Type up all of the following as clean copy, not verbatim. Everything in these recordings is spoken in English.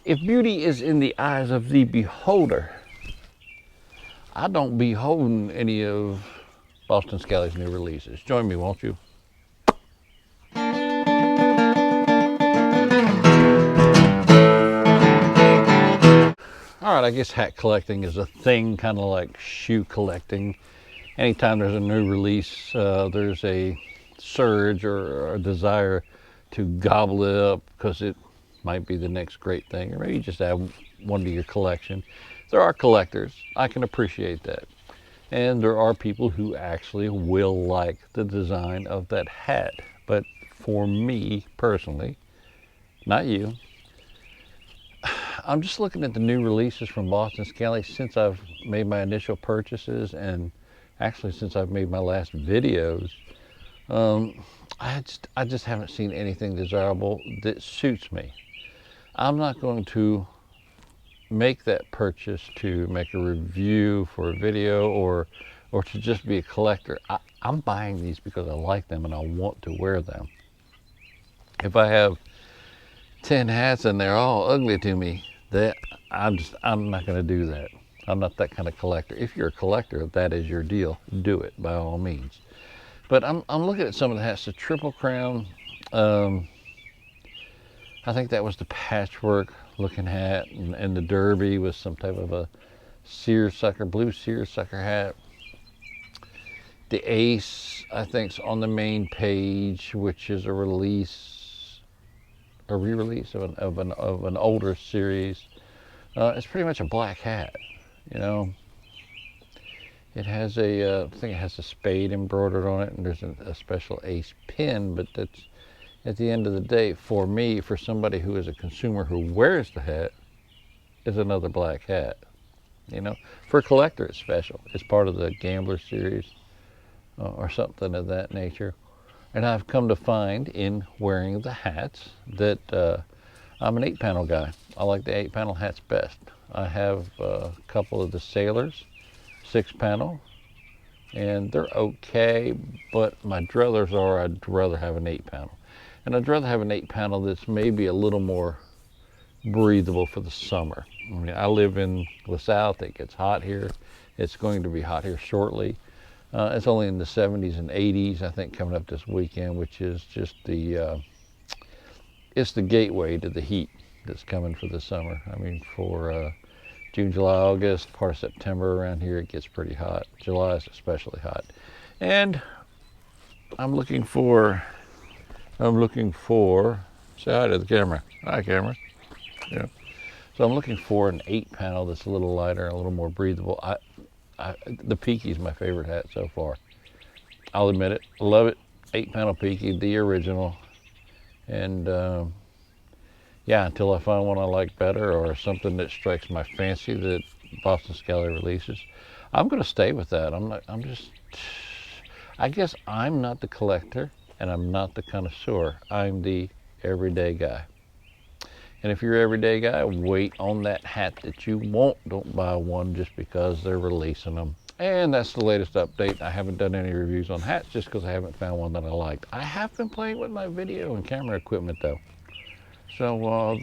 If beauty is in the eyes of the beholder, I don't behold any of Boston Scally's new releases. Join me, won't you? All right, I guess hat collecting is a thing, kind of like shoe collecting. Anytime there's a new release, there's a surge or a desire to gobble it up because it might be the next great thing, or maybe just add one to your collection. There are collectors, I can appreciate that. And there are people who actually will like the design of that hat. But for me personally, not you, I'm just looking at the new releases from Boston Scally since I've made my initial purchases, and actually since I've made my last videos. I just haven't seen anything desirable that suits me. I'm not going to make that purchase to make a review for a video or to just be a collector. I'm buying these because I like them and I want to wear them. If I have 10 hats and they're all ugly to me, that I'm not going to do that. I'm not that kind of collector. If you're a collector, if that is your deal, do it by all means. But I'm looking at some of the hats. The Triple Crown, I think that was the patchwork looking hat, and the Derby was some type of a seersucker, blue seersucker hat. The Ace, I think, is on the main page, which is a re-release of an older series. It's pretty much a black hat, you know. It has I think it has a spade embroidered on it, and there's a special Ace pin, but that's, at the end of the day, for me, for somebody who is a consumer who wears the hat, is another black hat. You know, for a collector, it's special. It's part of the Gambler series or something of that nature. And I've come to find in wearing the hats that I'm an 8-panel guy. I like the 8-panel hats best. I have a couple of the Sailors 6-panel, and they're okay, but my druthers are I'd rather have an 8-panel. And I'd rather have an 8-panel that's maybe a little more breathable for the summer. I mean, I live in the South. It gets hot here. It's going to be hot here shortly. It's only in the 70s and 80s, I think, coming up this weekend, which is just it's the gateway to the heat that's coming for the summer. I mean, for June, July, August, part of September around here, it gets pretty hot. July is especially hot. And I'm looking for, say hi to the camera. Hi, camera. Yeah. So I'm looking for an 8-panel that's a little lighter, a little more breathable. The Peaky is my favorite hat so far. I'll admit it. Love it. 8-panel Peaky, the original. And yeah, until I find one I like better or something that strikes my fancy that Boston Scally releases, I'm going to stay with that. I guess I'm not the collector and I'm not the connoisseur. I'm the everyday guy. And if you're an everyday guy, wait on that hat that you want. Don't buy one just because they're releasing them. And that's the latest update. I haven't done any reviews on hats just because I haven't found one that I liked. I have been playing with my video and camera equipment though. So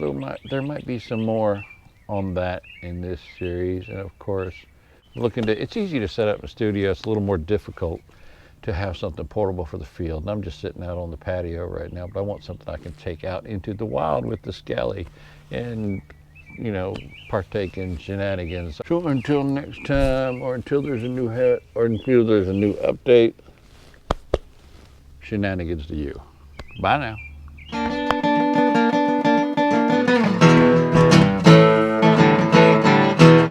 there might be some more on that in this series. And of course, it's easy to set up in a studio. It's a little more difficult to have something portable for the field. And I'm just sitting out on the patio right now, but I want something I can take out into the wild with the Scally and, you know, partake in shenanigans. So until next time, or until there's a new hat, or until there's a new update, shenanigans to you. Bye now.